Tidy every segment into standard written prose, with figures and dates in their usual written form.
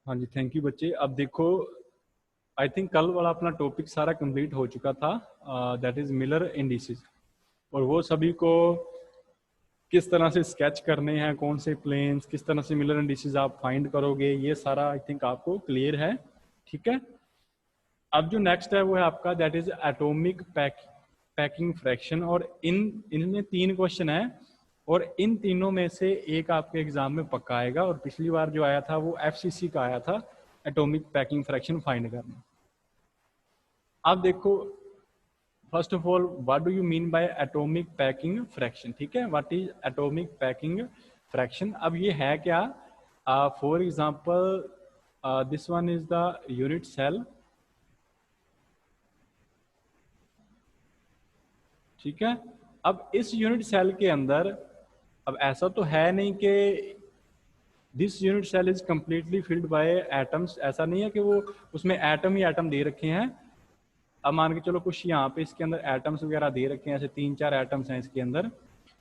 हाँ जी, thank you बच्चे। अब देखो, आई थिंक कल वाला अपना टॉपिक सारा कंप्लीट हो चुका था, दैट इज मिलर इंडिसेस, और वो सभी को किस तरह से स्केच करने हैं, कौन से प्लेन्स, किस तरह से मिलर इंडिसेस आप फाइंड करोगे, ये सारा आई थिंक आपको क्लियर है। ठीक है, अब जो नेक्स्ट है वो है आपका that is atomic packing fraction, और इनमें 3 क्वेश्चन है, और इन तीनों में से एक आपके एग्जाम में पक्का आएगा, और पिछली बार जो आया था वो एफसीसी का आया था, एटॉमिक पैकिंग फ्रैक्शन फाइंड करना। अब देखो, first of all what do you mean by atomic packing fraction. ठीक है, what is atomic packing fraction. अब ये है क्या, for example this one is the unit cell. ठीक है, अब इस यूनिट सेल के अंदर, अब ऐसा तो है नहीं कि this unit cell is completely filled by atoms, ऐसा नहीं है कि वो उसमें एटम ही एटम दे रखे हैं। अब मान के चलो कुछ यहाँ पे इसके अंदर एटम्स वगैरह दे रखे हैं, ऐसे 3-4 एटम्स हैं इसके अंदर,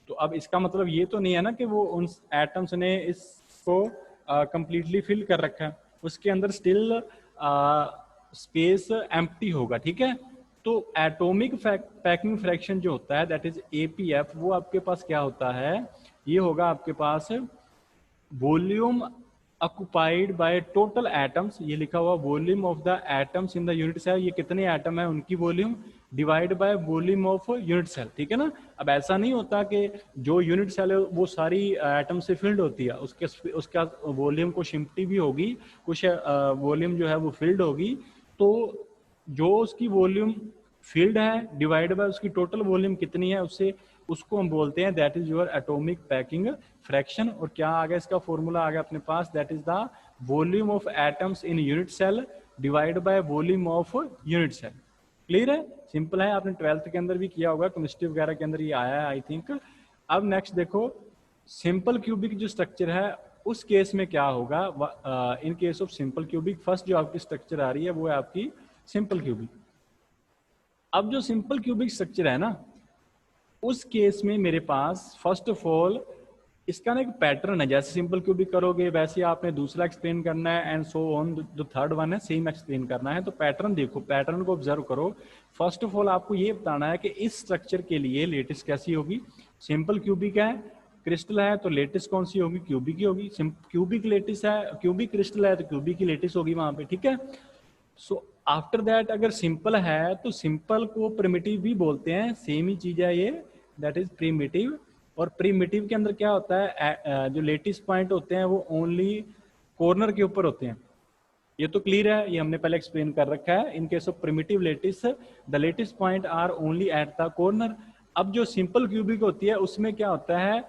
तो अब इसका मतलब ये तो नहीं है ना कि वो उन एटम्स ने इसको कंप्लीटली फिल कर रखा है, उसके अंदर स्टिल स्पेस एम्प्टी होगा। ठीक है, तो एटॉमिक पैकिंग फ्रैक्शन जो होता है दैट इज एपीएफ, वो आपके पास क्या होता है, ये होगा आपके पास volume occupied by total atoms, ये लिखा हुआ volume of the atoms in the unit cell, ये कितने एटम है उनकी volume divide by volume of unit cell. ठीक है ना, अब ऐसा नहीं होता कि जो यूनिट सेल है वो सारी एटम से फिल्ड होती है, उसका वॉल्यूम कुछ एम्प्टी भी होगी, कुछ वॉल्यूम जो है वो फिल्ड होगी, तो जो उसकी वॉल्यूम फील्ड है डिवाइड बाय उसकी टोटल वॉल्यूम कितनी है, उससे उसको हम बोलते हैं that is your atomic packing fraction. और क्या आ गया इसका फॉर्मूला आ गया अपने पास, that is the volume of atoms in unit cell divide by volume of unit cell. Clear है, सिंपल है, आपने 12th के अंदर भी किया होगा, केमिस्ट्री वगैरह के अंदर ये आया है आई थिंक। अब नेक्स्ट देखो, सिंपल क्यूबिक जो स्ट्रक्चर है उस केस में क्या होगा, इन case of simple cubic, first जो आपकी स्ट्रक्चर आ रही है वो है आपकी सिंपल क्यूबिक। अब जो सिंपल क्यूबिक स्ट्रक्चर है ना, उस केस में मेरे पास फर्स्ट ऑफ ऑल इसका ना एक पैटर्न है, जैसे सिंपल क्यूबिक करोगे वैसे आपने दूसरा एक्सप्लेन करना है, एंड सो ऑन, जो थर्ड वन है सेम एक्सप्लेन करना है। तो पैटर्न देखो, पैटर्न को ऑब्जर्व करो। फर्स्ट ऑफ ऑल आपको ये बताना है कि इस स्ट्रक्चर के लिए लेटिस कैसी होगी, सिंपल क्यूबिक है, क्रिस्टल है तो लेटिस कौन सी होगी, क्यूबिक ही होगी। क्यूबिक लेटिस है, क्यूबिक क्रिस्टल है तो क्यूबिक की लेटिस होगी वहां पे। ठीक है, सो आफ्टर दैट अगर सिंपल है तो सिंपल को प्रिमिटिव भी बोलते हैं, सेम ही चीज है ये, दैट इज प्रिमिटिव। और प्रिमिटिव के अंदर क्या होता है, जो लेटिस पॉइंट होते हैं वो ओनली कॉर्नर के ऊपर होते हैं, ये तो क्लियर है, ये हमने पहले एक्सप्लेन कर रखा है। In case of primitive lattice the lattice point are only at the corner. अब जो सिंपल क्यूबिक होती है उसमें क्या होता है,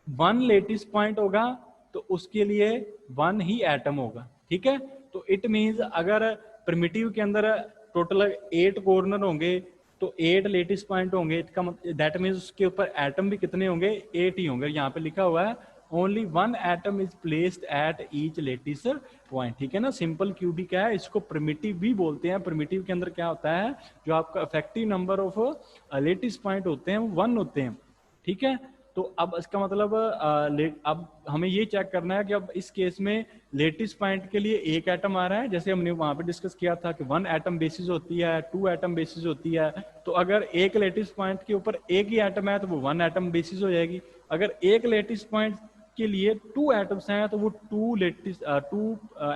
वन लेटिस पॉइंट होगा तो उसके लिए वन ही एटम होगा। ठीक है, तो इट मींस अगर प्रिमिटिव के अंदर टोटल 8 कॉर्नर होंगे तो 8 लेटिस पॉइंट होंगे, इसका दैट मींस उसके ऊपर एटम भी कितने होंगे, 8 ही होंगे। यहाँ पे लिखा हुआ है only one atom is placed at each lattice point. ठीक है ना, सिंपल क्यूबिक है, इसको प्रिमिटिव भी बोलते हैं। प्रिमिटिव के अंदर क्या होता है, जो आपका effective number of lattice point होते हैं वो 1 होते हैं। ठीक है, तो अब इसका मतलब अब हमें ये चेक करना है कि अब इस केस में लेटिस पॉइंट के लिए एक एटम आ रहा है, जैसे हमने वहां पे डिस्कस किया था कि 1 एटम बेसिस होती है, 2 एटम बेसिस होती है। तो अगर एक लेटिस पॉइंट के ऊपर एक ही एटम है तो वो 1 एटम बेसिस हो जाएगी। अगर एक लेटिस पॉइंट के लिए 2 एटम्स हैं तो वो 2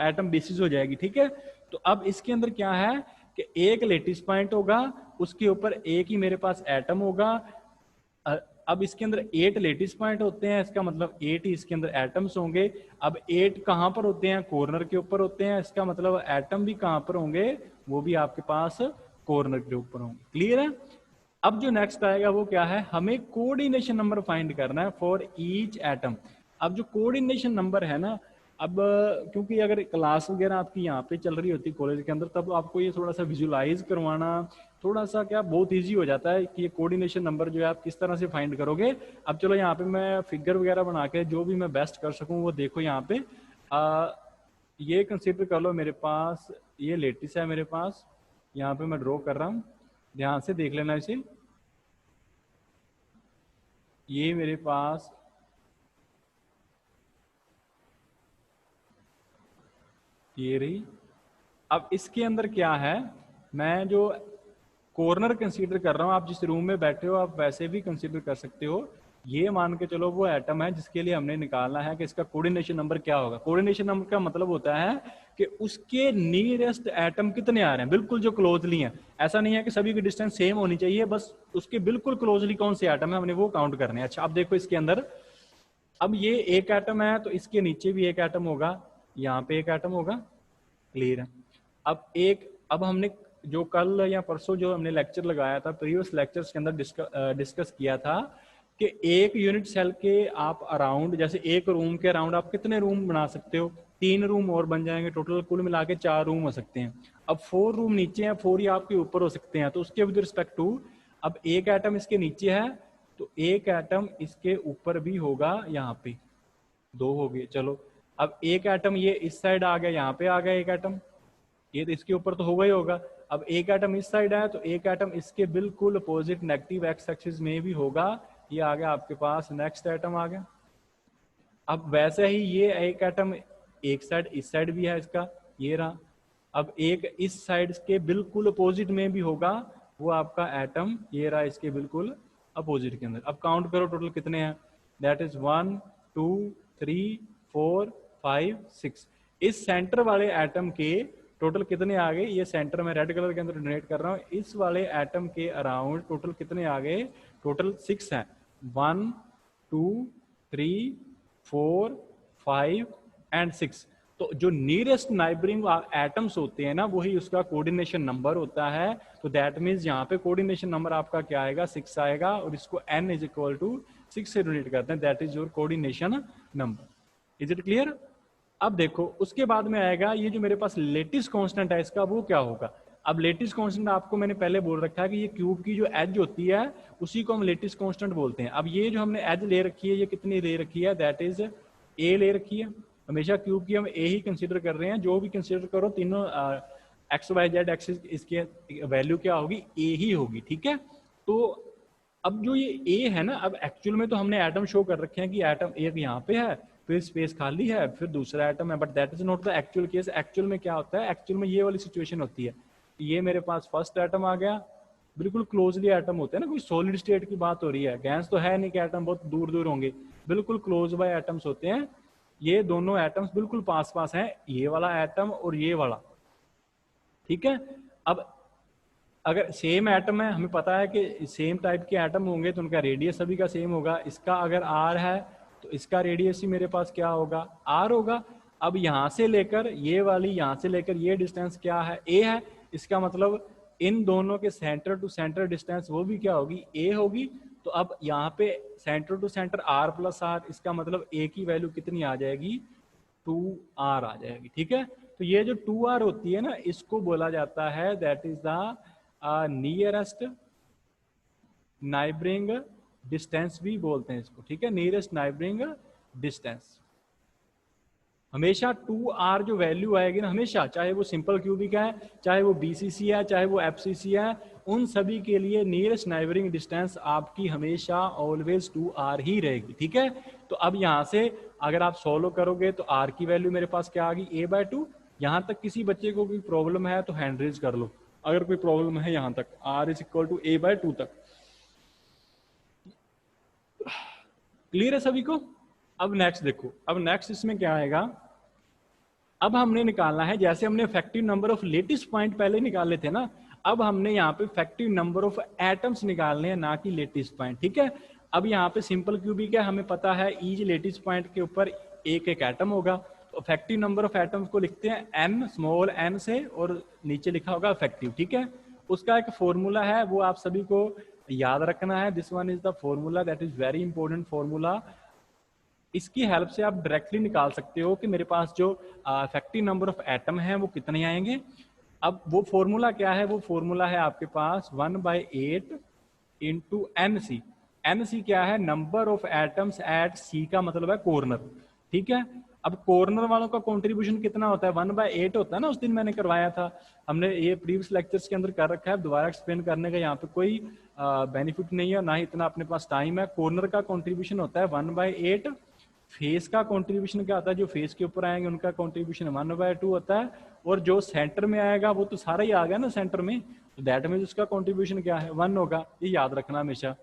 एटम बेसिस हो जाएगी। ठीक है, तो अब इसके अंदर क्या है कि एक लेटिस पॉइंट होगा, उसके ऊपर एक ही मेरे पास एटम होगा। अब इसके अंदर 8 लेटिस पॉइंट होते हैं, इसका मतलब 8 ही इसके अंदर एटम्स होंगे। अब 8 कहां पर होते हैं, कॉर्नर के ऊपर होते हैं, इसका मतलब एटम भी कहां पर होंगे, वो भी आपके पास कॉर्नर के ऊपर होंगे। क्लियर है, अब जो नेक्स्ट आएगा वो क्या है, हमें कोऑर्डिनेशन नंबर फाइंड करना है फॉर ईच एटम। अब जो कोऑर्डिनेशन नंबर है ना, अब क्योंकि अगर क्लास वगैरह आपकी यहाँ पे चल रही होती कॉलेज के अंदर, तब आपको ये थोड़ा सा विजुलाइज करवाना थोड़ा सा क्या बहुत इजी हो जाता है कि ये कोऑर्डिनेशन नंबर जो है आप किस तरह से फाइंड करोगे। अब चलो यहाँ पे मैं फिगर वगैरह बना के जो भी मैं बेस्ट कर सकूँ वो देखो यहाँ पे, ये कंसिडर कर लो, मेरे पास ये लेटिस है, मेरे पास यहाँ पे मैं ड्रॉ कर रहा हूँ, ध्यान से देख लेना इसे। ये मेरे पास ये रही। अब इसके अंदर क्या है, मैं जो कॉर्नर कंसीडर कर रहा हूँ, आप जिस रूम में बैठे हो आप वैसे भी कंसीडर कर सकते हो। ये मान के चलो वो एटम है जिसके लिए हमने निकालना है कि इसका कोऑर्डिनेशन नंबर क्या होगा। कोऑर्डिनेशन नंबर का मतलब होता है कि उसके नियरेस्ट एटम कितने आ रहे हैं, बिल्कुल जो क्लोजली हैं। ऐसा नहीं है कि सभी की डिस्टेंस सेम होनी चाहिए, बस उसके बिल्कुल क्लोजली कौन से एटम है हमने वो काउंट करने हैं। अच्छा अब देखो इसके अंदर, अब ये एक एटम है तो इसके नीचे भी एक एटम होगा, यहाँ पे एक एटम होगा, क्लियर है। अब हमने जो कल या परसों जो हमने लेक्चर लगाया था, प्रीवियस लेक्चर्स के अंदर डिस्कस किया था कि एक यूनिट सेल के आप अराउंड, जैसे एक रूम के अराउंड आप कितने रूम बना सकते हो, 3 रूम और बन जाएंगे, टोटल कुल मिला के 4 रूम हो सकते हैं। अब 4 रूम नीचे हैं, 4 ही आपके ऊपर हो सकते हैं, तो उसके विद रिस्पेक्ट टू अब एक एटम इसके नीचे है तो एक एटम इसके ऊपर भी होगा, यहाँ पे 2 हो गए। चलो अब एक एटम ये इस साइड आ गया, यहाँ पे आ गया एक एटम, ये तो इसके ऊपर तो होगा ही होगा। अब एक एटम इस साइड है तो एक एटम इसके बिल्कुल अपोजिट नेगेटिव एक्स एक्सिस में भी होगा, ये आ गया आपके पास नेक्स्ट एटम आ गया। अब वैसे ही ये एक एटम एक साइड इस साइड भी है इसका, ये रहा। अब एक इस साइड के बिल्कुल अपोजिट में भी होगा, वो आपका एटम ये रहा इसके बिल्कुल अपोजिट के अंदर। अब काउंट करो टोटल कितने हैं, दैट इज 1 2 3 4 5 6। इस सेंटर वाले एटम के टोटल कितने आ गए, ये सेंटर में रेड कलर के अंदर डोनेट कर रहा हूँ, इस वाले एटम के अराउंड टोटल कितने आ गए, टोटल 6 हैं। 1 2 3 4 5 एंड 6। तो जो नियरेस्ट नाइबरिंग एटम्स होते हैं ना, वही उसका कोऑर्डिनेशन नंबर होता है। तो दैट मीन्स यहाँ पे कोऑर्डिनेशन नंबर आपका क्या आएगा, 6 आएगा, और इसको n इज इक्वल टू 6 से डोनेट करते हैं, that is your coordination number. Is it clear. अब देखो उसके बाद में आएगा ये जो मेरे पास लेटिस कांस्टेंट है इसका, वो क्या होगा। अब लेटिस कांस्टेंट आपको मैंने पहले बोल रखा है कि ये क्यूब की जो एज होती है उसी को हम लेटिस कांस्टेंट बोलते हैं। अब ये जो हमने एज ले रखी है, ये कितनी ले रखी है, दैट इज ए ले रखी है। हमेशा क्यूब की हम ए ही कंसीडर कर रहे हैं, जो भी कंसीडर करो तीनों एक्स वाई जेड एक्सिस इसके वैल्यू क्या होगी, ए ही होगी, ठीक है। तो अब जो ये ए है ना, अब एक्चुअल में तो हमने एटम शो कर रखे हैं कि एटम एक यहाँ पे है, फिर स्पेस खाली है, फिर दूसरा एटम है, but that is not the actual case. Actual में क्या होता है, एक्चुअल में ये वाली सिचुएशन होती है, ये मेरे पास फर्स्ट एटम आ गया, बिल्कुल क्लोजली एटम होते हैं ना, कोई सॉलिड स्टेट की बात हो रही है, गैस तो है नहीं कि एटम बहुत दूर दूर होंगे, बिल्कुल क्लोज बाय एटम्स होते हैं। ये दोनों एटम्स बिल्कुल पास पास हैं, ये वाला एटम और ये वाला, ठीक है। अब अगर सेम एटम है, हमें पता है कि सेम टाइप के एटम होंगे तो उनका रेडियस सभी का सेम होगा। इसका अगर आर है तो इसका रेडियस ही मेरे पास क्या होगा, आर होगा। अब यहां से लेकर ये वाली, यहां से लेकर ये डिस्टेंस क्या है, ए है। इसका मतलब इन दोनों के सेंटर टू सेंटर डिस्टेंस वो भी क्या होगी, ए होगी। तो अब यहाँ पे center to center r plus r, इसका मतलब ए की वैल्यू कितनी आ जाएगी, 2r आ जाएगी, ठीक है। तो ये जो 2r होती है ना, इसको बोला जाता है that is the nearest neighbouring distance भी बोलते हैं इसको, ठीक है, नियरेस्ट नाइबरिंग डिस्टेंस। हमेशा 2r जो वैल्यू आएगी ना, हमेशा, चाहे वो सिंपल क्यूबिक है, चाहे वो बीसीसी है, चाहे वो एफसीसी है, उन सभी के लिए नियरेस्ट नाइबरिंग डिस्टेंस आपकी हमेशा ऑलवेज 2r ही रहेगी, ठीक है। तो अब यहाँ से अगर आप सोल्व करोगे तो r की वैल्यू मेरे पास क्या आ गई, a/2। यहाँ तक किसी बच्चे को कोई प्रॉब्लम है तो हैंड रेज कर लो, अगर कोई प्रॉब्लम है यहाँ तक, r is equal to a/2 तक। क्लियर है सभी को। अब नेक्स्ट देखो, अब नेक्स्ट इसमें क्या आएगा, अब हमने निकालना है, जैसे हमने effective number of lattice point पहले निकाले थे ना, अब हमने यहाँ पे इफेक्टिव नंबर ऑफ एटम्स निकालने हैं, ना कि लेटिस पॉइंट, ठीक है। अब यहाँ पे सिंपल क्यूबिक है, हमें पता है ईच लेटिस पॉइंट के ऊपर एक एक एटम होगा, तो इफेक्टिव नंबर ऑफ एटम्स को लिखते हैं n, स्मॉल n से, और नीचे लिखा होगा इफेक्टिव, ठीक है। उसका एक फॉर्मूला है, वो आप सभी को याद रखना है, this one is the formula, that is very important formula. इसकी हेल्प से आप डायरेक्टली निकाल सकते हो कि मेरे पास जो इफेक्टिव नंबर ऑफ एटम है वो कितने आएंगे। अब वो फॉर्मूला क्या है, वो फॉर्मूला है आपके पास 1/8 इंटू NC। NC क्या है, number of atoms at C का मतलब है कॉर्नर, ठीक है। अब कॉर्नर वालों का कंट्रीब्यूशन कितना होता है, 1/8 होता है ना, उस दिन मैंने करवाया था, हमने ये प्रीवियस लेक्चर्स के अंदर कर रखा है, दोबारा एक्सप्लेन करने का यहाँ पे कोई बेनिफिट नहीं है, ना ही इतना अपने पास टाइम है। कॉर्नर का कंट्रीब्यूशन होता है 1/8, फेस का कंट्रीब्यूशन क्या होता है, जो फेस के ऊपर आएंगे उनका कंट्रीब्यूशन 1/2 होता है, और जो सेंटर में आएगा वो तो सारा ही आ गया ना सेंटर में, तो दैट मीन्स उसका कंट्रीब्यूशन क्या है, 1 होगा, ये याद रखना हमेशा।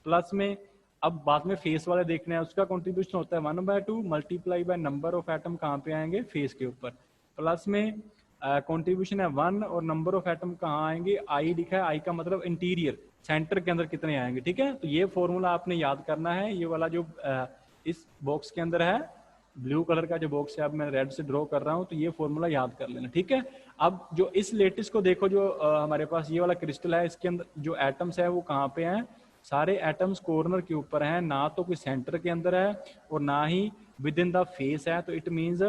प्लस में अब बाद में फेस वाले देखने हैं, उसका कंट्रीब्यूशन होता है 1/2 multiply by number of atom कहाँ पे आएंगे, फेस के ऊपर। प्लस में कंट्रीब्यूशन है 1 और नंबर ऑफ एटम कहाँ आएंगे, आई लिखा है, आई का मतलब इंटीरियर, सेंटर के अंदर कितने आएंगे, ठीक है। तो ये फॉर्मूला आपने याद करना है, ये वाला जो इस बॉक्स के अंदर है, ब्लू कलर का जो बॉक्स है, अब मैं रेड से ड्रॉ कर रहा हूँ, तो ये फॉर्मूला याद कर लेना, ठीक है। अब जो इस लेटिस को देखो, जो हमारे पास ये वाला क्रिस्टल है, इसके अंदर जो एटम्स है वो कहाँ पे हैं, सारे एटम्स कॉर्नर के ऊपर हैं, ना तो कोई सेंटर के अंदर है और ना ही विद इन द फेस है। तो इट मीन्स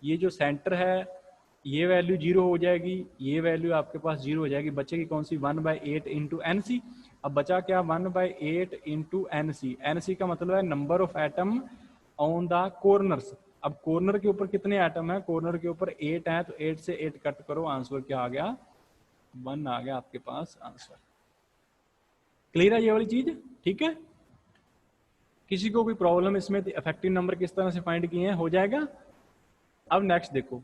ये जो सेंटर है ये वैल्यू 0 हो जाएगी, ये वैल्यू आपके पास 0 हो जाएगी, बचेगी कौन सी, 1/8 इंटू एन सी। अब बचा क्या, 1/8 into N C, N C का मतलब है number of atom on the corners. अब कॉर्नर के ऊपर कितने एटम है, कॉर्नर के ऊपर 8 है, तो 8 से 8 कट करो, आंसर क्या आ गया, 1 आ गया आपके पास आंसर। क्लियर है ये वाली चीज, ठीक है। किसी को कोई प्रॉब्लम इसमें, इफेक्टिव नंबर किस तरह से फाइंड किए हैं, हो जाएगा। अब नेक्स्ट देखो,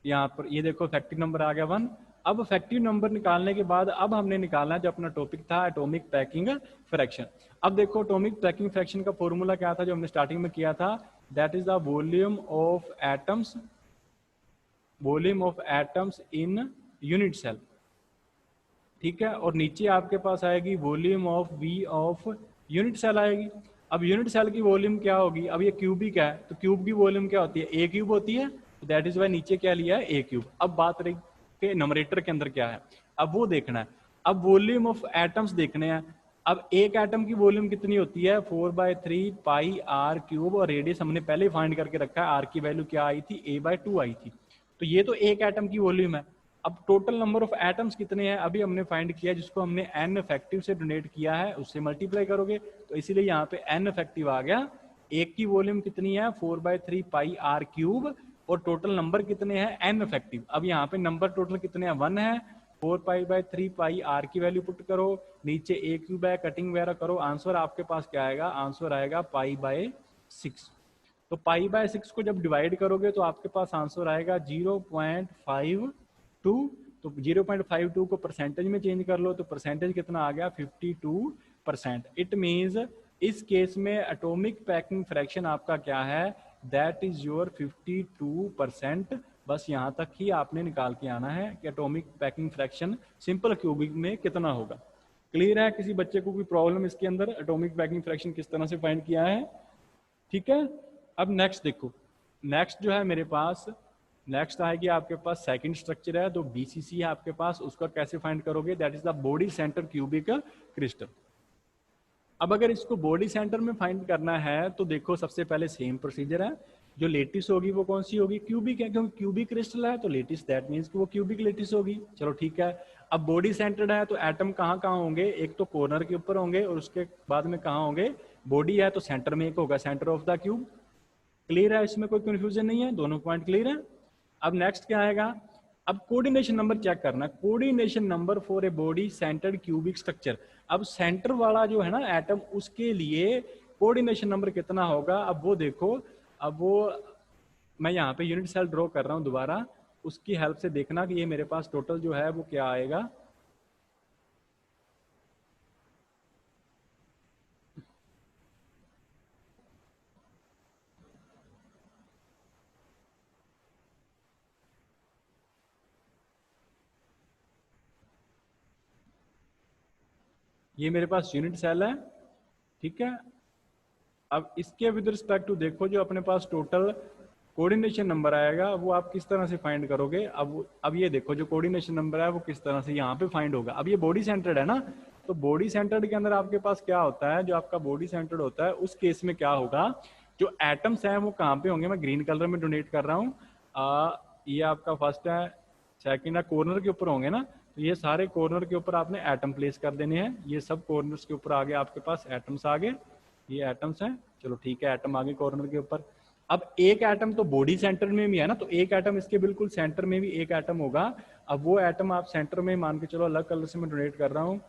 यहाँ पर ये देखो इफेक्टिव नंबर आ गया 1। अब इफेक्टिव नंबर निकालने के बाद अब हमने निकालना है जो अपना टॉपिक था, एटॉमिक पैकिंग फ्रैक्शन। अब देखो एटॉमिक पैकिंग फ्रैक्शन का फॉर्मूला क्या था जो हमने स्टार्टिंग में किया था, that is the volume of atoms, volume of atoms in unit cell, ठीक है। और नीचे आपके पास आएगी volume of v of unit cell आएगी। अब यूनिट सेल की वॉल्यूम क्या होगी, अब ये क्यूबिक है तो क्यूब की वॉल्यूम क्या होती है, ए क्यूब होती है, तो दैट इज वाई नीचे क्या लिया है, ए क्यूब। अब बात रही कि नंबरेटर के अंदर क्या है, अब वो देखना है। अब वॉल्यूम ऑफ एटम्स देखने हैं। अब एक एटम की वॉल्यूम कितनी होती है, 4/3 पाई आर क्यूब, और रेडियस हमने पहले ही फाइंड करके रखा है, आर की वैल्यू क्या आई थी, a/2 आई थी। तो ये तो एक एटम की वॉल्यूम है। अब टोटल नंबर ऑफ एटम्स कितने हैं अभी हमने फाइंड किया, जिसको हमने n इफेक्टिव से डोनेट किया है, उससे मल्टीप्लाई करोगे, तो इसीलिए यहाँ पे n इफेक्टिव आ गया। एक की वॉल्यूम कितनी है, 4/3 पाई आर क्यूब, और टोटल नंबर कितने हैं, n इफेक्टिव। अब यहाँ पे नंबर टोटल कितने हैं, 1 है, 4π/3 पाई आर की वैल्यू पुट करो, नीचे ए क्यूब है, कटिंग वगैरह करो, आंसर आपके पास क्या आएगा, आंसर आएगा π/6। तो π/6 को जब डिवाइड करोगे तो आपके पास आंसर आएगा 0.52। तो 0.52 को परसेंटेज में चेंज कर लो तो परसेंटेज कितना आ गया, 52%। इट मीन्स इस केस में एटॉमिक पैकिंग फ्रैक्शन आपका क्या है, दैट इज योर 52%। बस यहाँ तक ही आपने निकाल के आना है कि atomic packing fraction simple cubic में कितना होगा। क्लियर है, किसी बच्चे को कोई प्रॉब्लम इसके अंदर, एटॉमिक पैकिंग फ्रैक्शन किस तरह से फाइंड किया है, ठीक है। अब नेक्स्ट देखो, नेक्स्ट जो है मेरे पास, नेक्स्ट आएगी आपके पास सेकंड स्ट्रक्चर है, तो बीसीसी है आपके पास, उसका कैसे फाइंड करोगे, that is the body centre cubic crystal. अब अगर इसको बॉडी सेंटर में फाइंड करना है तो देखो सबसे पहले सेम प्रोसीजर है, जो लेटिस होगी वो कौन सी होगी, क्यूबिक है, क्योंकि क्यूबिक क्रिस्टल है तो लेटिस, दैट मीन्स कि वो क्यूबिक लेटिस होगी। चलो ठीक है। अब बॉडी सेंटर्ड है तो एटम कहाँ कहाँ होंगे, एक तो कॉर्नर के ऊपर होंगे और उसके बाद में कहाँ होंगे, बॉडी है तो सेंटर में एक होगा, centre of the cube. Clear है, इसमें कोई कंफ्यूजन नहीं है, दोनों पॉइंट क्लियर है। अब नेक्स्ट क्या आएगा, अब कोऑर्डिनेशन नंबर चेक करना, coordination number for a body centred cubic structure. अब सेंटर वाला जो है ना एटम, उसके लिए कोऑर्डिनेशन नंबर कितना होगा, अब वो देखो। अब वो मैं यहाँ पे यूनिट सेल ड्रॉ कर रहा हूँ दोबारा, उसकी हेल्प से देखना कि ये मेरे पास टोटल जो है वो क्या आएगा। ये मेरे पास यूनिट सेल है, ठीक है। अब इसके विद रिस्पेक्ट टू देखो, जो अपने पास टोटल कोऑर्डिनेशन नंबर आएगा वो आप किस तरह से फाइंड करोगे। अब ये देखो, जो कोऑर्डिनेशन नंबर है वो किस तरह से यहाँ पे फाइंड होगा। अब ये बॉडी सेंटर्ड है ना, तो बॉडी सेंटर्ड के अंदर आपके पास क्या होता है, जो आपका बॉडी सेंटर्ड होता है उस केस में क्या होगा, जो एटम्स हैं वो कहाँ पे होंगे, मैं ग्रीन कलर में डोनेट कर रहा हूँ। ये आपका फर्स्ट है, सेकेंड है, कॉर्नर के ऊपर होंगे ना, तो ये सारे कॉर्नर के ऊपर आपने एटम प्लेस कर देने हैं। ये सब कॉर्नर्स के ऊपर आगे आपके पास एटम्स आ गए, ये एटम्स हैं, चलो ठीक है, एटम आगे कॉर्नर के ऊपर। अब एक एटम तो बॉडी सेंटर में भी है ना, तो एक एटम इसके बिल्कुल सेंटर में भी एक एटम होगा। अब वो एटम आप सेंटर में मान के चलो, अलग कलर से मैं डोनेट कर रहा हूँ,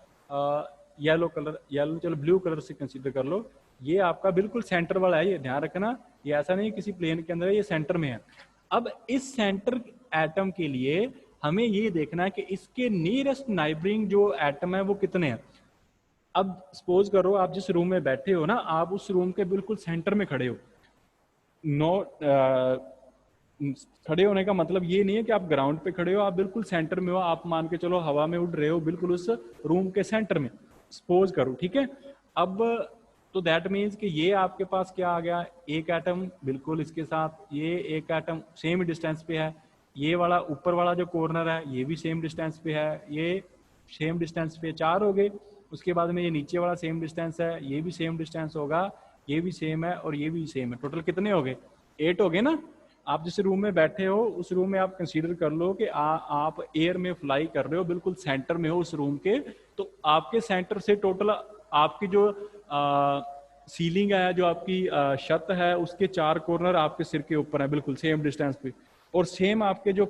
येलो कलर, येलो, चलो ब्लू कलर से कंसीडर कर लो। ये आपका बिल्कुल सेंटर वाला है, ये ध्यान रखना, ये ऐसा नहीं किसी प्लेन के अंदर है, ये सेंटर में है। अब इस सेंटर एटम के लिए हमें ये देखना है कि इसके नियरेस्ट नाइबरिंग जो एटम है वो कितने हैं। अब सपोज करो आप जिस रूम में बैठे हो ना, आप उस रूम के बिल्कुल सेंटर में खड़े हो। नो खड़े होने का मतलब ये नहीं है कि आप ग्राउंड पे खड़े हो, आप बिल्कुल सेंटर में हो, आप मान के चलो हवा में उड़ रहे हो बिल्कुल उस रूम के सेंटर में, सपोज करो, ठीक है। अब तो दैट मीन्स कि ये आपके पास क्या आ गया, एक एटम बिल्कुल इसके साथ, ये एक एटम सेम डिस्टेंस पे है, ये वाला ऊपर वाला जो कॉर्नर है ये भी सेम डिस्टेंस पे है, ये सेम डिस्टेंस पे, 4 हो गए। उसके बाद में ये नीचे वाला सेम डिस्टेंस है, ये भी सेम डिस्टेंस होगा, ये भी सेम है और ये भी सेम है। टोटल कितने हो गए, 8 हो गए ना। आप जिस रूम में बैठे हो उस रूम में आप कंसीडर कर लो कि आप एयर में फ्लाई कर रहे हो, बिल्कुल सेंटर में हो उस रूम के। तो आपके सेंटर से टोटल आपकी जो सीलिंग है, जो आपकी छत है, उसके 4 कॉर्नर आपके सिर के ऊपर है बिल्कुल सेम डिस्टेंस पे, और सेम आपके जो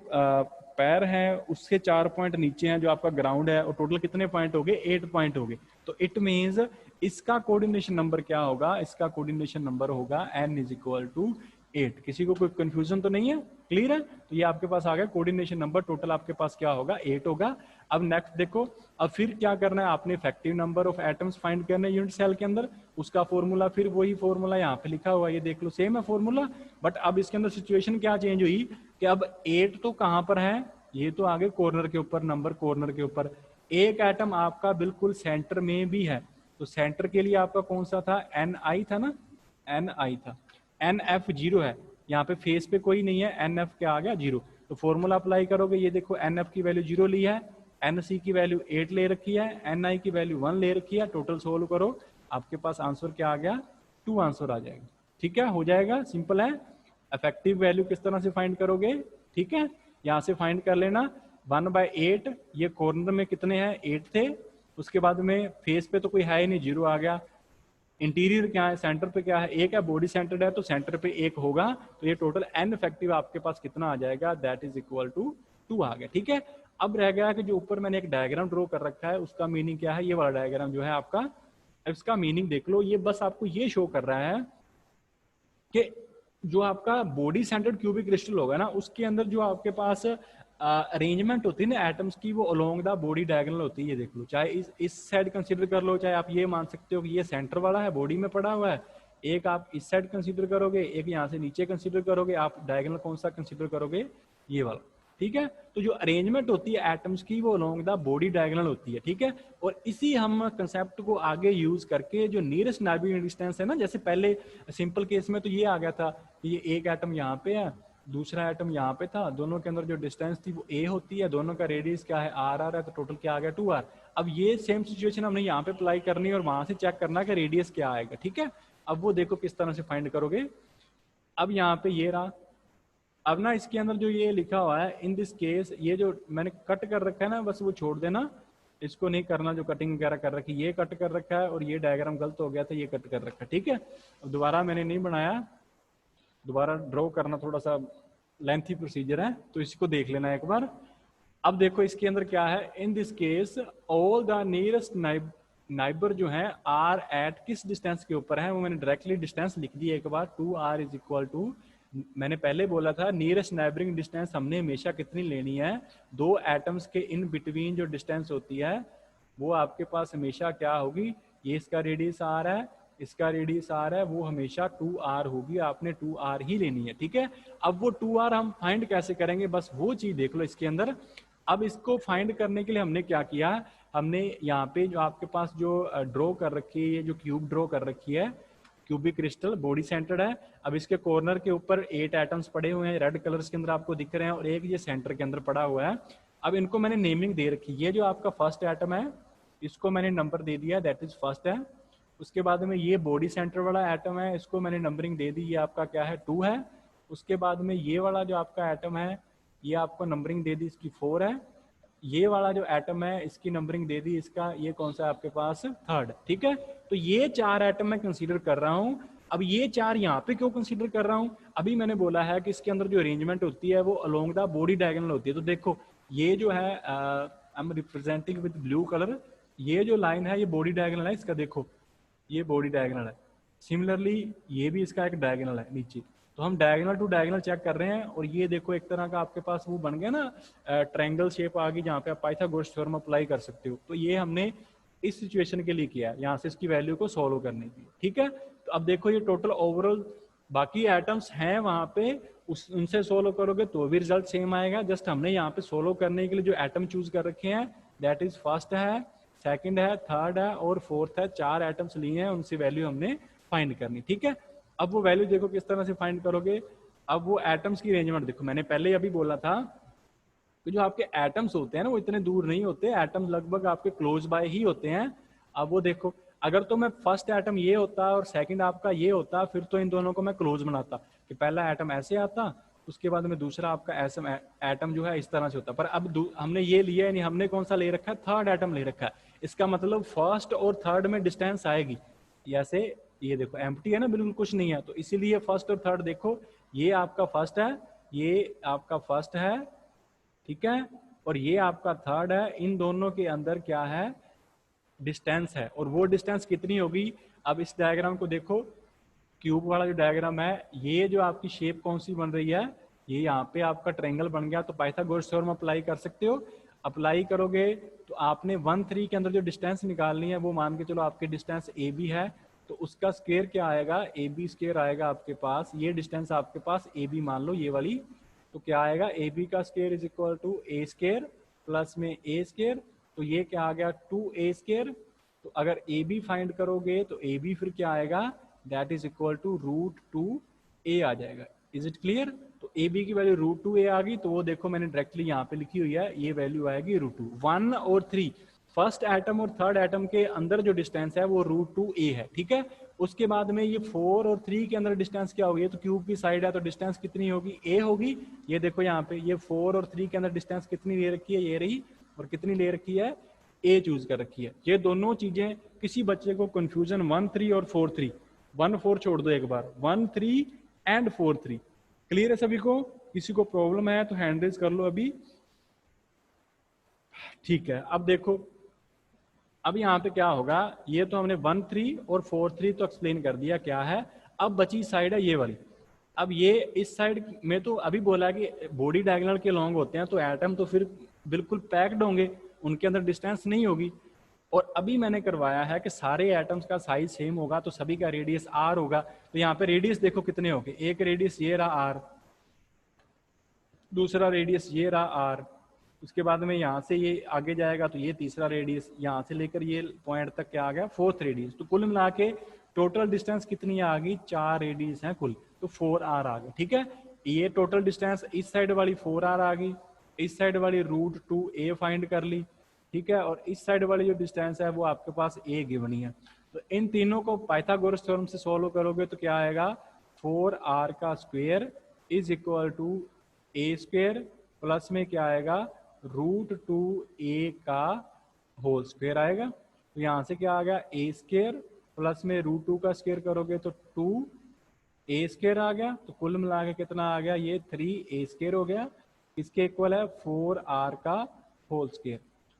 पैर हैं उसके 4 पॉइंट नीचे हैं जो आपका ग्राउंड है, और टोटल कितने पॉइंट हो गए, 8 पॉइंट हो गए। तो इट मीन्स इसका कोऑर्डिनेशन नंबर क्या होगा, इसका कोऑर्डिनेशन नंबर होगा n इज इक्वल टू 8। किसी को कोई कंफ्यूजन तो नहीं है, क्लियर है। तो ये आपके पास आ गया कोऑर्डिनेशन नंबर, टोटल आपके पास क्या होगा, 8 होगा। अब नेक्स्ट देखो, अब फिर क्या करना है, आपने effective number of atoms find करना है यूनिट सेल के अंदर। उसका फॉर्मूला फिर वही फॉर्मूला यहाँ पे लिखा हुआ है, ये देख लो सेम है फॉर्मूला, बट अब इसके अंदर सिचुएशन क्या चेंज हुई कि अब 8 तो कहाँ पर है, ये तो आगे कॉर्नर के ऊपर, नंबर कॉर्नर के ऊपर। एक एटम आपका बिल्कुल सेंटर में भी है, तो सेंटर के लिए आपका कौन सा था, Ni था ना, Ni था। NF 0 है, यहाँ पे फेस पे कोई नहीं है, NF क्या आ गया 0। तो फॉर्मूला अप्लाई करोगे, ये देखो NF की वैल्यू 0 ली है, NC की वैल्यू 8 ले रखी है, Ni की वैल्यू 1 ले रखी है। टोटल सोल्व करो, आपके पास आंसर क्या आ गया, 2 आंसर आ जाएगा। ठीक है, हो जाएगा, सिंपल है। इफेक्टिव वैल्यू किस तरह से फाइंड करोगे, ठीक है, यहाँ से फाइंड कर लेना 1/8, ये कॉर्नर में कितने हैं, 8 थे। उसके बाद में फेस पे तो कोई है ही नहीं, 0 आ गया। इंटीरियर क्या है, सेंटर पे क्या है, एक है, बॉडी सेंटर्ड है तो सेंटर पे एक होगा। तो ये टोटल n इफेक्टिव आपके पास कितना आ जाएगा, दैट इज इक्वल टू 2 आ गया। ठीक है, अब रह गया कि जो ऊपर मैंने एक डायग्राम ड्रॉ कर रखा है उसका मीनिंग क्या है, ये वाला डायग्राम जो है आपका, इसका मीनिंग देख लो। ये बस आपको ये शो कर रहा है कि जो आपका बॉडी सेंटर्ड क्यूबिक क्रिस्टल होगा ना, उसके अंदर जो आपके पास अरेंजमेंट होती है ना एटम्स की, वो अलोंग द बॉडी डायगोनल होती है। ये देख लो, चाहे इस साइड कंसीडर कर लो, चाहे आप ये मान सकते हो कि ये सेंटर वाला है, बॉडी में पड़ा हुआ है। एक आप इस साइड कंसीडर करोगे, एक यहाँ से नीचे कंसीडर करोगे, आप डायगोनल कौन सा कंसीडर करोगे, ये वाला। ठीक है, तो जो अरेंजमेंट होती है एटम्स की वो अलोंग द बॉडी डायगोनल होती है। ठीक है, और इसी हम कंसेप्ट को आगे यूज करके जो नियरेस्ट नार्बिंग डिस्टेंस है ना, जैसे पहले सिंपल केस में तो ये आ गया था कि ये एक एटम यहाँ पे है, दूसरा एटम यहाँ पे था, दोनों के अंदर जो डिस्टेंस थी वो a होती है, दोनों का रेडियस क्या है, r है, तो टोटल क्या आ गया 2r। अब ये सेम सिचुएशन हमने यहाँ पे अप्लाई करनी है और वहां से चेक करना कि रेडियस क्या आएगा। ठीक है, अब वो देखो किस तरह से फाइंड करोगे। अब यहाँ पे ये रहा, अब ना इसके अंदर जो ये लिखा हुआ है, इन दिस केस, ये जो मैंने कट कर रखा है ना, बस वो छोड़ देना, इसको नहीं करना जो कटिंग वगैरह कर रखी, ये कट कर रखा है और ये डायग्राम गलत हो गया था, ये कट कर रखा है। ठीक है, अब दोबारा मैंने नहीं बनाया, दोबारा ड्रॉ करना थोड़ा सा लेंथी प्रोसीजर है, तो इसको देख लेना एक बार। अब देखो इसके अंदर क्या है, in this case all the nearest neighbour जो है आर एट किस डिस्टेंस के ऊपर है, वो मैंने डायरेक्टली डिस्टेंस लिख दिया एक बार, 2r इज इक्वल टू, मैंने पहले बोला था नियरेस्ट नाइबरिंग डिस्टेंस हमने हमेशा कितनी लेनी है, दो एटम्स के इन बिटवीन जो डिस्टेंस होती है वो आपके पास हमेशा क्या होगी, ये इसका रेडियस r है, इसका रेडियस r है, वो हमेशा 2r होगी, आपने 2r ही लेनी है। ठीक है, अब वो 2r हम फाइंड कैसे करेंगे, बस वो चीज देख लो इसके अंदर। अब इसको फाइंड करने के लिए हमने क्या किया, हमने यहाँ पे जो आपके पास जो ड्रॉ कर रखी है, ये जो क्यूब ड्रॉ कर रखी है, क्यूबिक क्रिस्टल बॉडी सेंटर्ड है। अब इसके कॉर्नर के ऊपर 8 एटम्स पड़े हुए हैं, रेड कलर्स के अंदर आपको दिख रहे हैं, और एक ये सेंटर के अंदर पड़ा हुआ है। अब इनको मैंने नेमिंग दे रखी है, ये जो आपका फर्स्ट एटम है इसको मैंने नंबर दे दिया, दैट इज फर्स्ट है। उसके बाद में ये बॉडी सेंटर वाला एटम है, इसको मैंने नंबरिंग दे दी, ये आपका क्या है 2 है। उसके बाद में ये वाला जो आपका एटम है, ये आपको नंबरिंग दे दी, इसकी 4 है। ये वाला जो एटम है इसकी नंबरिंग दे दी, इसका ये कौन सा है आपके पास, 3rd। ठीक है, तो ये 4 एटम मैं कंसीडर कर रहा हूँ। अब ये 4 यहाँ पे क्यों कंसीडर कर रहा हूँ, अभी मैंने बोला है कि इसके अंदर जो अरेंजमेंट होती है वो अलोंग द बॉडी डायगोनल होती है। तो देखो ये जो है I am representing with blue colour, ये जो लाइन है ये बॉडी डायगोनल है इसका, देखो ये बॉडी डायगोनल है। सिमिलरली ये भी इसका एक डायगोनल है नीचे, तो हम डायगोनल टू डायगोनल चेक कर रहे हैं। और ये देखो एक तरह का आपके पास वो बन गया ना, ट्रायंगल शेप आ गई जहाँ पे आप पाइथागोरस थ्योरम अप्लाई कर सकते हो। तो ये हमने इस सिचुएशन के लिए किया है, यहाँ से इसकी वैल्यू को सोल्व करने की। ठीक है, तो अब देखो ये टोटल ओवरऑल बाकी एटम्स हैं वहां पे, उनसे सोल्व करोगे तो भी रिजल्ट सेम आएगा। जस्ट हमने यहाँ पे सोल्व करने के लिए जो एटम चूज कर रखे हैं, दैट इज फर्स्ट है, सेकंड है, थर्ड है और फोर्थ है। 4 एटम्स लिए हैं, उनसे वैल्यू हमने फाइंड करनी। ठीक है, अब वो वैल्यू देखो किस तरह से फाइंड करोगे। अब वो एटम्स की अरेंजमेंट देखो, मैंने पहले अभी बोला था कि जो आपके एटम्स होते हैं ना वो इतने दूर नहीं होते, एटम्स लगभग आपके क्लोज बाय ही होते हैं। अब वो देखो, अगर तो मैं फर्स्ट एटम ये होता और सेकंड आपका ये होता, फिर तो इन दोनों को मैं क्लोज बनाता कि पहला एटम ऐसे आता, उसके बाद में दूसरा आपका ऐसा एटम जो है इस तरह से होता। पर अब हमने ये लिया नहीं, हमने कौन सा ले रखा है, थर्ड एटम ले रखा है। इसका मतलब फर्स्ट और थर्ड में डिस्टेंस आएगी। जैसे ये देखो एम्प्टी है ना, बिल्कुल कुछ नहीं है, तो इसीलिए फर्स्ट और थर्ड देखो, ये आपका फर्स्ट है, ये आपका फर्स्ट है, ठीक है, और ये आपका थर्ड है। इन दोनों के अंदर क्या है, डिस्टेंस है, और वो डिस्टेंस कितनी होगी। अब इस डायग्राम को देखो, क्यूब वाला जो डायग्राम है, ये जो आपकी शेप कौन सी बन रही है, ये यहाँ पे आपका ट्रायंगल बन गया। तो पाइथागोरस थ्योरम अप्लाई कर सकते हो। अप्लाई करोगे तो आपने 1 3 के अंदर जो डिस्टेंस निकालनी है, वो मान के चलो आपके डिस्टेंस ए बी है, तो उसका स्क्वायर क्या आएगा, ए बी स्क्वायर आएगा आपके पास। ये डिस्टेंस आपके पास ए बी मान लो, ये वाली, तो क्या आएगा, ए बी का square is equal to a square plus में ए स्क्वायर, तो ये क्या आ गया 2a स्क्वायर। तो अगर ए बी फाइंड करोगे तो ए बी फिर क्या आएगा, that is equal to √2a आ जाएगा। Is it clear. तो ए बी की वैल्यू √2a आ गई, तो वो देखो मैंने डायरेक्टली यहाँ पे लिखी हुई है, ये वैल्यू आएगी √2। 1 और 3 फर्स्ट एटम और थर्ड एटम के अंदर जो डिस्टेंस है वो √2a है। ठीक है, उसके बाद में ये 4 और 3 के अंदर डिस्टेंस क्या होगी, तो क्यूब की साइड है तो डिस्टेंस कितनी होगी, a होगी। ये देखो यहाँ पे ये 4 और 3 के अंदर डिस्टेंस कितनी ले रखी है, ये रही, और कितनी ले रखी है, a चूज कर रखी है। ये दोनों चीजें किसी बच्चे को कंफ्यूजन 1 3 और 4 3, 1 4 छोड़ दो एक बार, 1 3 एंड 4 3 क्लियर है सभी को। किसी को प्रॉब्लम है तो हैंड रेज कर लो अभी। ठीक है, अब देखो, अब यहाँ पे क्या होगा, ये तो हमने 1 3 और 4 3 तो एक्सप्लेन कर दिया क्या है। अब बची साइड है ये वाली। अब ये इस साइड में तो अभी बोला कि बॉडी डायगोनल के लॉन्ग होते हैं, तो एटम तो फिर बिल्कुल पैक्ड होंगे, उनके अंदर डिस्टेंस नहीं होगी। और अभी मैंने करवाया है कि सारे एटम्स का साइज सेम होगा, तो सभी का रेडियस r होगा। तो यहाँ पे रेडियस देखो कितने हो गए, एक रेडियस ये रहा r, दूसरा रेडियस ये रहा r, उसके बाद में यहाँ से ये आगे जाएगा तो ये तीसरा रेडियस, यहाँ से लेकर ये पॉइंट तक क्या आ गया, फोर्थ रेडियस। तो कुल मिला के टोटल डिस्टेंस कितनी आ गई, 4 रेडियस हैं कुल, तो 4r आ गए। ठीक है, ये टोटल डिस्टेंस, इस साइड वाली 4r आ गई, इस साइड वाली √2a फाइंड कर ली। ठीक है, और इस साइड वाली जो डिस्टेंस है वो आपके पास a गिवनी है। तो इन तीनों को पाइथागोरस थ्योरम से सॉल्व करोगे तो क्या आएगा, 4r का square is equal to a square plus में क्या आएगा, √2a का होल स्क्वायर आएगा। तो यहाँ से क्या आ गया, a स्क्वायर प्लस में √2 का स्क्वायर करोगे तो 2a स्क्वायर आ गया। तो कुल मिला के कितना आ गया, ये 3a स्क्वायर हो गया। इसके इक्वल है 4r का होल स्क्वायर।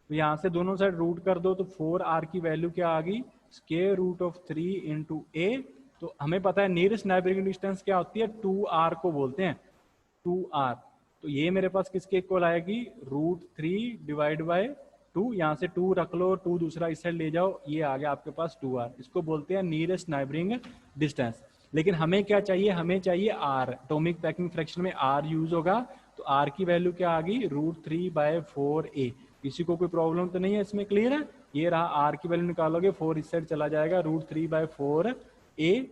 तो यहाँ से दोनों साइड रूट कर दो, तो 4r की वैल्यू क्या आ गई, square root of 3 into a। तो हमें पता है नियरेस्ट नेबरिंग डिस्टेंस क्या होती है, 2r को बोलते हैं, 2r। तो ये मेरे पास किसके इक्वल आएगी, √3 डिवाइड बाय 2, यहाँ से 2 रख लो, 2 दूसरा इस साइड ले जाओ, ये आ गया आपके पास 2r। इसको बोलते हैं नियरेस्ट नेबरिंग डिस्टेंस। लेकिन हमें क्या चाहिए, हमें चाहिए r, एटॉमिक पैकिंग फ्रैक्शन में r यूज होगा। तो r की वैल्यू क्या आ गई, √3/4a। किसी को कोई प्रॉब्लम तो नहीं है इसमें, क्लियर है। ये रहा r की वैल्यू निकालोगे, 4 इस साइड चला जाएगा, √3/4a,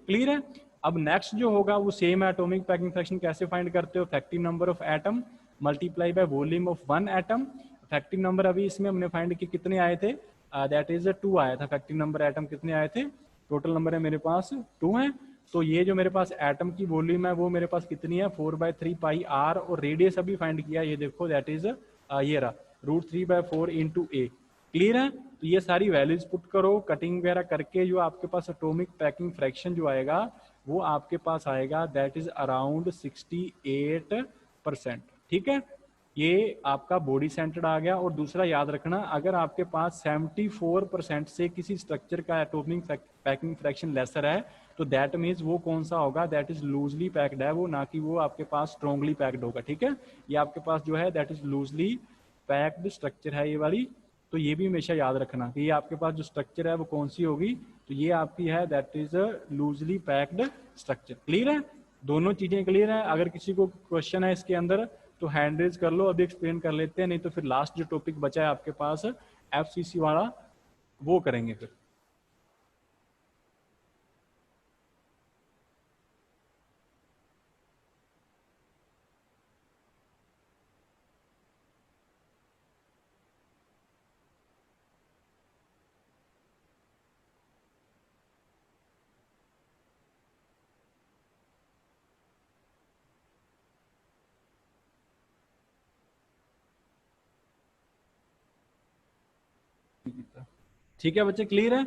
क्लियर है। अब नेक्स्ट जो होगा वो सेम है, एटॉमिक पैकिंग फ्रैक्शन कैसे फाइंड करते हो, effective number of atom multiply by volume of one atom. Effective number अभी इसमें हमने फाइंड किए कितने आए थे, दैट इज 2 आया था। इफेक्टिव नंबर एटम कितने आए थे, टोटल नंबर है मेरे पास 2 है। तो ये जो मेरे पास एटम की वॉल्यूम है वो मेरे पास कितनी है, 4/3πr, और रेडियस अभी फाइंड किया, ये देखो दैट इज ये रहा √3/4 इंटू a, क्लियर है। तो ये सारी वैल्यूज पुट करो, कटिंग वगैरह करके जो आपके पास एटॉमिक पैकिंग फ्रैक्शन जो आएगा वो आपके पास आएगा, दैट इज अराउंड 68%। ठीक है, ये आपका बॉडी सेंटर्ड आ गया। और दूसरा याद रखना, अगर आपके पास 74% से किसी स्ट्रक्चर का एटॉमिक पैकिंग फ्रैक्शन लेसर है तो दैट मीन्स वो कौन सा होगा, दैट इज लूजली पैक्ड है वो, ना कि वो आपके पास स्ट्रॉन्गली पैक्ड होगा। ठीक है, ये आपके पास जो है that is loosely packed structure है ये वाली। तो ये भी हमेशा याद रखना कि ये आपके पास जो स्ट्रक्चर है वो कौन सी होगी, तो ये आपकी है that is loosely packed structure. Clear है, दोनों चीजें क्लियर है। अगर किसी को क्वेश्चन है इसके अंदर तो हैंड रेज कर लो, अभी एक्सप्लेन कर लेते हैं, नहीं तो फिर लास्ट जो टॉपिक बचा है आपके पास एफसीसी वाला वो करेंगे फिर। ठीक है बच्चे, क्लियर है।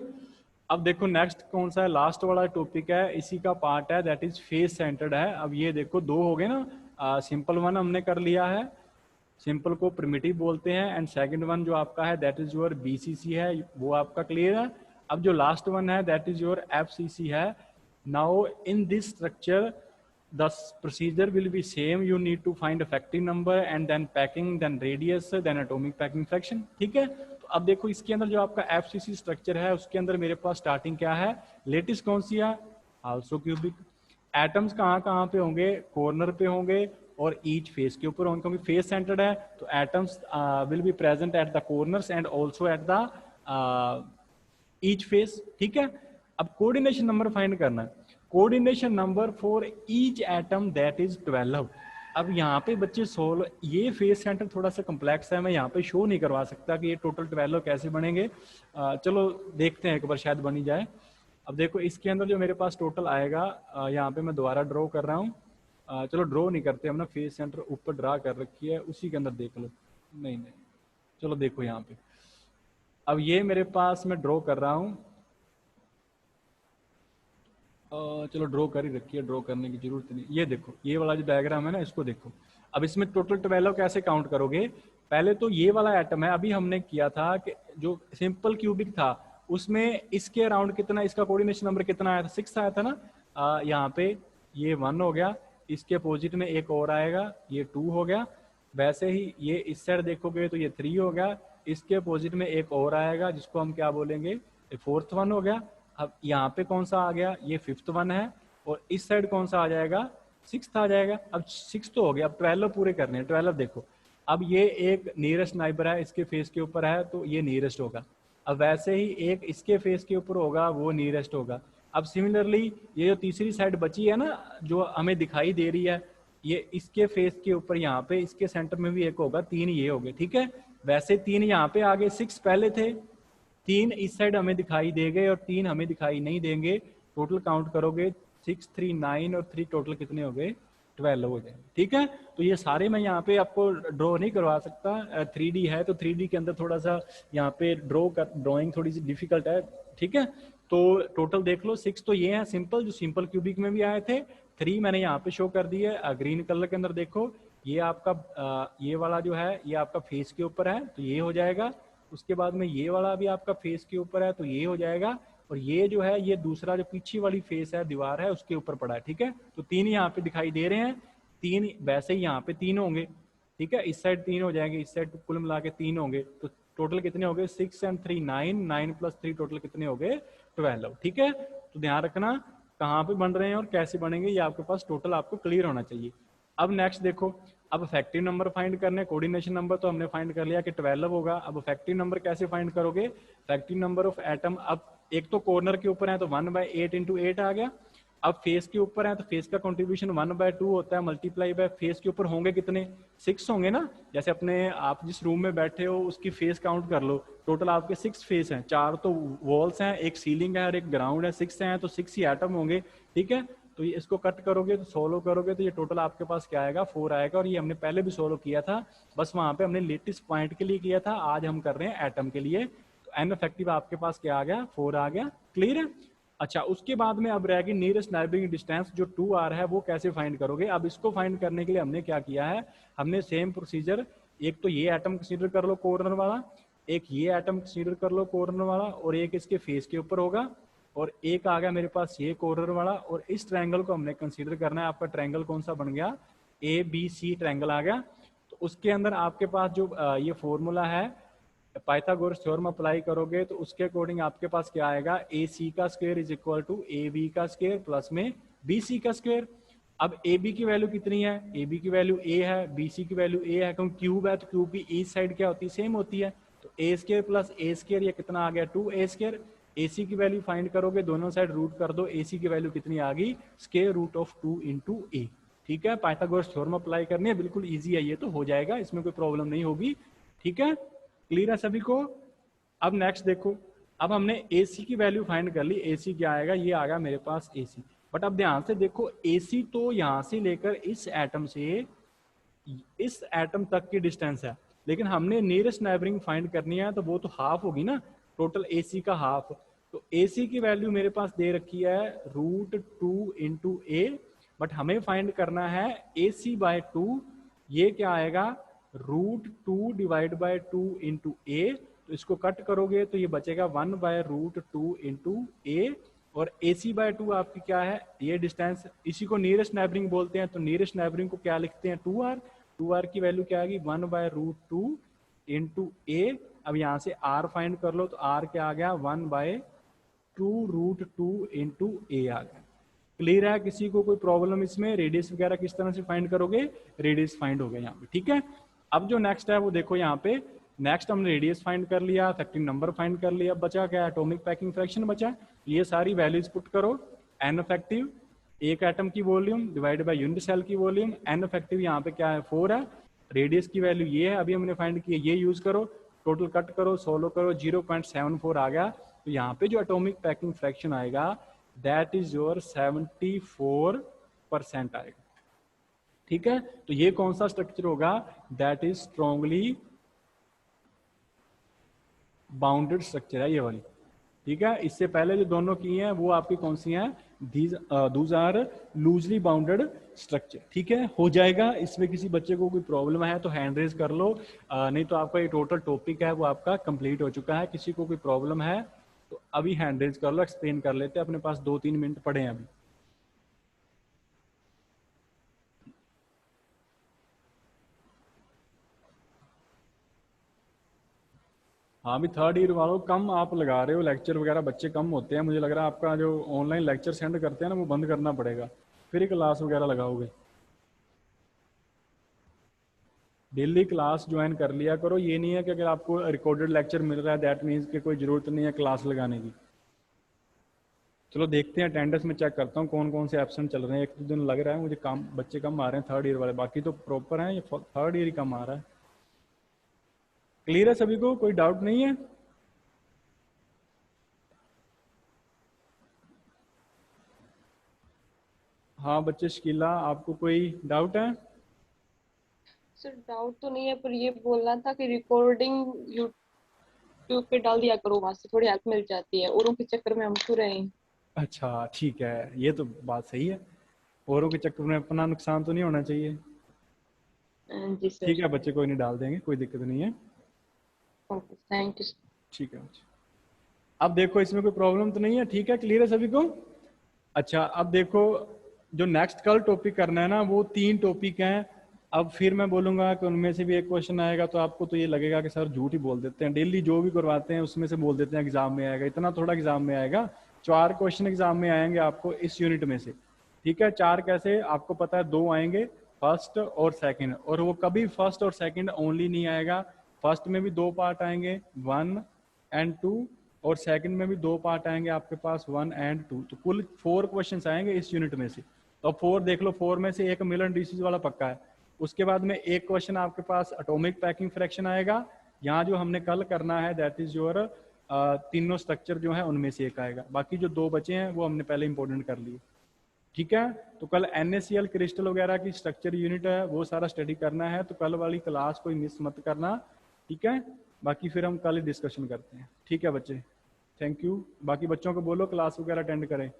अब देखो नेक्स्ट कौन सा है, लास्ट वाला टॉपिक है, इसी का पार्ट है, दैट इज फेस सेंटर्ड है। अब ये देखो दो हो गए ना, सिंपल वन हमने कर लिया है, सिंपल को प्रिमिटिव बोलते हैं, एंड सेकंड वन जो आपका है दैट इज योर बीसीसी है, वो आपका क्लियर है। अब जो लास्ट वन है दैट इज योर एफसीसी है। Now in this structure the procedure will be same, you need to find effective number and then packing, then radius, then atomic packing fraction। ठीक है, तो अब देखो इसके अंदर जो आपका एफसीसी स्ट्रक्चर है उसके अंदर मेरे पास स्टार्टिंग क्या है, लेटिस कौन सी है, आल्सो क्यूबिक। एटम्स कहाँ कहाँ पे होंगे, कॉर्नर पे होंगे और ईच फेस के ऊपर होंगे, क्योंकि फेस सेंटर्ड है तो atoms will be present at the corners and also at the each face. ठीक है, अब कोऑर्डिनेशन नंबर फाइंड करना है, coordination number for each atom that is 12। अब यहाँ पे बच्चे सोल्व, ये फेस सेंटर थोड़ा सा कम्प्लेक्स है, मैं यहाँ पे शो नहीं करवा सकता कि ये टोटल 12 कैसे बनेंगे, चलो देखते हैं एक बार, शायद बनी जाए। अब देखो इसके अंदर जो मेरे पास टोटल आएगा, यहाँ पे मैं दोबारा ड्रॉ कर रहा हूँ, चलो ड्रॉ नहीं करते हम ना, फेस सेंटर ऊपर ड्रा कर रखी है उसी के अंदर देख लो, नहीं नहीं चलो देखो यहाँ पे, अब ये मेरे पास मैं ड्रॉ कर रहा हूँ, चलो ड्रॉ कर ही रखी है, ड्रॉ करने की जरूरत नहीं। ये देखो ये वाला जो डायग्राम है ना, इसको देखो। अब इसमें टोटल 12 कैसे काउंट करोगे, पहले तो ये वाला एटम है, अभी हमने किया था कि जो सिंपल क्यूबिक था उसमें इसके अराउंड कितना, इसका कोऑर्डिनेशन नंबर कितना आया था, 6 आया था ना। यहाँ पे ये 1 हो गया, इसके अपोजिट में एक और आएगा, ये 2 हो गया। वैसे ही ये इस साइड देखोगे तो ये 3 हो गया, इसके अपोजिट में एक और आएगा जिसको हम क्या बोलेंगे, 4th वन हो गया। अब यहाँ पे कौन सा आ गया, ये 5th वन है, और इस साइड कौन सा आ जाएगा, 6th आ जाएगा। अब 6 तो हो गया, अब 12 पूरे करने हैं। 12 देखो, अब ये एक नियरेस्ट नाइबर है, इसके फेस के ऊपर है तो ये नियरेस्ट होगा। अब वैसे ही एक इसके फेस के ऊपर होगा, वो नियरेस्ट होगा। अब सिमिलरली ये जो तीसरी साइड बची है ना, जो हमें दिखाई दे रही है, ये इसके फेस के ऊपर यहाँ पे इसके सेंटर में भी एक होगा, 3 ये हो गए। ठीक है, वैसे 3 यहाँ पे आगे, 6 पहले थे, 3 इस साइड हमें दिखाई देंगे और 3 हमें दिखाई नहीं देंगे। टोटल काउंट करोगे 6, 3, 9 और 3 टोटल कितने हो गए, 12 हो जाएंगे। ठीक है, तो ये सारे मैं यहाँ पे आपको ड्रॉ नहीं करवा सकता, 3D है तो 3D के अंदर थोड़ा सा यहाँ पे ड्रॉइंग थोड़ी सी डिफिकल्ट है। ठीक है, तो टोटल देख लो, 6 तो ये है सिंपल, जो सिंपल क्यूबिक में भी आए थे। 3 मैंने यहाँ पे शो कर दी है ग्रीन कलर के अंदर, देखो ये आपका ये वाला जो है ये आपका फेस के ऊपर है तो ये हो जाएगा। उसके बाद में ये वाला भी आपका फेस के ऊपर है तो ये हो जाएगा, और ये जो है ये दूसरा जो पीछे वाली फेस है, दीवार है, उसके ऊपर पड़ा है। ठीक है, तो 3 यहाँ पे दिखाई दे रहे हैं, 3 वैसे ही यहाँ पे 3 होंगे। ठीक है, इस साइड 3 हो जाएंगे, इस साइड कुल मिला के 3 होंगे, तो टोटल कितने हो गए, 6 and 3 9, 9 + 3 टोटल कितने हो गए, 12। ठीक है, तो ध्यान रखना कहाँ पे बन रहे हैं और कैसे बनेंगे, ये आपके पास टोटल आपको क्लियर होना चाहिए। अब नेक्स्ट देखो, अब इफेक्टिव नंबर फाइंड करने, कोऑर्डिनेशन नंबर तो हमने फाइंड कर लिया कि 12 होगा। अब इफेक्टिव नंबर कैसे फाइंड करोगे, इफेक्टिव नंबर ऑफ एटम, अब एक तो कॉर्नर के ऊपर है तो 1/8 × 8 आ गया। अब फेस के ऊपर है तो फेस का कंट्रीब्यूशन 1/2 होता है, मल्टीप्लाई बाय फेस के ऊपर होंगे कितने, 6 होंगे ना। जैसे अपने आप जिस रूम में बैठे हो उसकी फेस काउंट कर लो, टोटल आपके 6 फेस हैं, 4 तो वॉल्स हैं, एक सीलिंग है और एक ग्राउंड है, 6 हैं तो 6 ही एटम होंगे। ठीक है, तो ये इसको कट करोगे तो सोल्व करोगे तो ये टोटल आपके पास क्या आएगा, 4 आएगा। और ये हमने पहले भी सोल्व किया था, बस वहां पे हमने लेटेस्ट पॉइंट के लिए किया था, आज हम कर रहे हैं एटम के लिए। तो एन इफेक्टिव आपके पास क्या आ गया, 4 आ गया। क्लियर है, अच्छा, उसके बाद में अब रहेगी नियरेस्ट नाइबरिंग डिस्टेंस जो 2r है, वो कैसे फाइंड करोगे। अब इसको फाइंड करने के लिए हमने क्या किया है, हमने सेम प्रोसीजर, एक तो ये एटम कंसीडर कर लो कॉर्नर वाला, एक ये एटम कंसीडर कर लो कॉर्नर वाला, और एक इसके फेस के ऊपर होगा, और एक आ गया मेरे पास ये कॉर्नर वाला, और इस ट्रायंगल को हमने कंसीडर करना है। आपका ट्रायंगल कौन सा बन गया, ABC ट्रायंगल आ गया। तो उसके अंदर आपके पास जो ये फॉर्मूला है, पाइथागोरस थ्योरम अप्लाई करोगे तो उसके अकॉर्डिंग आपके पास क्या आएगा, AC का square is equal to AB का स्क्वायर प्लस में BC का स्क्वायर। अब AB की वैल्यू कितनी है, AB की वैल्यू A है, BC की वैल्यू A है, क्योंकि क्यूब है तो क्यूब की ईच साइड क्या होती है, सेम होती है। तो A square plus A square, ये कितना आ गया, 2A स्क्वायर। AC की वैल्यू फाइंड करोगे, दोनों साइड रूट कर दो, AC की वैल्यू कितनी आ गई, square root of 2 into A। ठीक है, पाइथागोरस थ्योरम अप्लाई करनी है, बिल्कुल ईजी है ये, तो हो जाएगा, इसमें कोई प्रॉब्लम नहीं होगी। ठीक है, क्लियर है सभी को। अब नेक्स्ट देखो, अब हमने AC की वैल्यू फाइंड कर ली, AC क्या आएगा, ये आ गया मेरे पास AC। बट अब ध्यान से देखो, AC तो यहां से लेकर इस एटम से इस एटम तक की डिस्टेंस है, लेकिन हमने नियरेस्ट नाइबरिंग फाइंड करनी है, तो वो तो हाफ होगी ना, टोटल AC का हाफ। तो AC की वैल्यू मेरे पास दे रखी है √2 इंटू A, बट हमें फाइंड करना है AC/2, ये क्या आएगा, √2 डिवाइड बाई 2 इंटू A। तो इसको कट करोगे तो ये बचेगा 1/√2 इंटू A, और AC/2 आपकी क्या है, ये डिस्टेंस, इसी को नियरेस्ट नाइबरिंग बोलते हैं। तो नियरेस्ट नाइबरिंग को क्या लिखते हैं, 2r। 2r की वैल्यू क्या आएगी, 1/√2 इंटू A। अब यहाँ से r फाइंड कर लो, तो r क्या आ गया, 1/2√2 इंटू A आ गया। क्लियर है, किसी को कोई प्रॉब्लम इसमें, रेडियस वगैरह किस तरह से फाइंड करोगे, रेडियस फाइंड हो गया यहाँ पे। ठीक है, अब जो नेक्स्ट है वो देखो यहाँ पे, नेक्स्ट हमने रेडियस फाइंड कर लिया, इफेक्टिव नंबर फाइंड कर लिया, बचा क्या, एटॉमिक पैकिंग फ्रैक्शन बचा। ये सारी वैल्यूज पुट करो, एन इफेक्टिव एक एटम की volume divide by unit cell की वॉल्यूम, एन इफेक्टिव यहाँ पे क्या है, 4 है, रेडियस की वैल्यू ये है अभी हमने फाइंड की है, ये यूज करो, टोटल कट करो, सोलो करो, 0.74 आ गया। तो यहाँ पे जो एटॉमिक पैकिंग फ्रैक्शन आएगा, दैट इज योर 74% आएगा। ठीक है, तो ये कौन सा स्ट्रक्चर होगा, that is strongly bounded structure है ये वाली। ठीक है, इससे पहले जो दोनों की हैं वो आपकी कौन सी हैं, those are loosely bounded structure. ठीक है, हो जाएगा, इसमें किसी बच्चे को कोई प्रॉब्लम है तो हैंड रेज कर लो, नहीं तो आपका ये टोटल टॉपिक है वो आपका कंप्लीट हो चुका है। किसी को कोई प्रॉब्लम है तो अभी हैंड रेज कर लो, एक्सप्लेन कर लेते हैं, अपने पास 2-3 मिनट पड़े हैं अभी। हाँ भी, थर्ड ईयर वालों कम आप लगा रहे हो लेक्चर वगैरह, बच्चे कम होते हैं, मुझे लग रहा है आपका जो ऑनलाइन लेक्चर सेंड करते हैं ना वो बंद करना पड़ेगा, फिर ही क्लास वगैरह लगाओगे। डेली क्लास ज्वाइन कर लिया करो, ये नहीं है कि अगर आपको रिकॉर्डेड लेक्चर मिल रहा है दैट मीन्स कि कोई ज़रूरत नहीं है क्लास लगाने की। चलो देखते हैं, अटेंडेंस में चेक करता हूँ कौन कौन से एब्सेंट चल रहे हैं। एक दो दिन लग रहा है मुझे, काम बच्चे कम आ रहे हैं थर्ड ईयर वाले, बाकी तो प्रॉपर हैं, ये थर्ड ईयर ही कम आ रहा है। क्लियर है सभी को, कोई डाउट नहीं है। हाँ बच्चे, शकीला आपको कोई डाउट है। सर डाउट तो नहीं है, पर ये बोलना था कि रिकॉर्डिंग यूट्यूब पे डाल दिया करो, वहां से थोड़ी हेल्प मिल जाती है, औरों के चक्कर में हम क्यों रहे। अच्छा ठीक है, ये तो बात सही है, औरों के चक्कर में अपना नुकसान तो नहीं होना चाहिए। जी सर। ठीक है बच्चे, कोई नहीं, डाल देंगे, कोई दिक्कत नहीं है। Okay, thank you. ठीक है बच्चे, अब देखो इसमें कोई प्रॉब्लम तो नहीं है, ठीक है, क्लियर है सभी को। अच्छा अब देखो, जो नेक्स्ट कल टॉपिक करना है ना, वो 3 टॉपिक हैं। अब फिर मैं बोलूंगा कि उनमें से भी एक क्वेश्चन आएगा, तो आपको तो ये लगेगा कि सर झूठ ही बोल देते हैं, डेली जो भी करवाते हैं उसमें से बोल देते हैं एग्जाम में आएगा, इतना थोड़ा एग्जाम में आएगा। 4 क्वेश्चन एग्जाम में आएंगे आपको इस यूनिट में से। ठीक है, 4 कैसे, आपको पता है 2 आएंगे, फर्स्ट और सेकंड, और वो कभी फर्स्ट और सेकंड ओनली नहीं आएगा, फर्स्ट में भी 2 पार्ट आएंगे, 1 एंड 2, और सेकंड में भी 2 पार्ट आएंगे आपके पास, 1 एंड 2। तो कुल 4 क्वेश्चंस आएंगे इस यूनिट में से। तो 4 देख लो, 4 में से एक मिलन डिसीज वाला पक्का है। उसके बाद में एक क्वेश्चन आपके पास एटॉमिक पैकिंग फ्रैक्शन आएगा, यहाँ जो हमने कल करना है दैट इज योर तीनों स्ट्रक्चर जो है उनमें से एक आएगा, बाकी जो 2 बचे हैं वो हमने पहले इंपॉर्टेंट कर लिए। ठीक है, तो कल NaCl क्रिस्टल वगैरह की स्ट्रक्चर यूनिट है वो सारा स्टडी करना है, तो कल वाली क्लास कोई मिस मत करना। ठीक है, बाकी फिर हम कल डिस्कशन करते हैं। ठीक है बच्चे। Thank you. बाकी बच्चों को बोलो क्लास वगैरह अटेंड करें।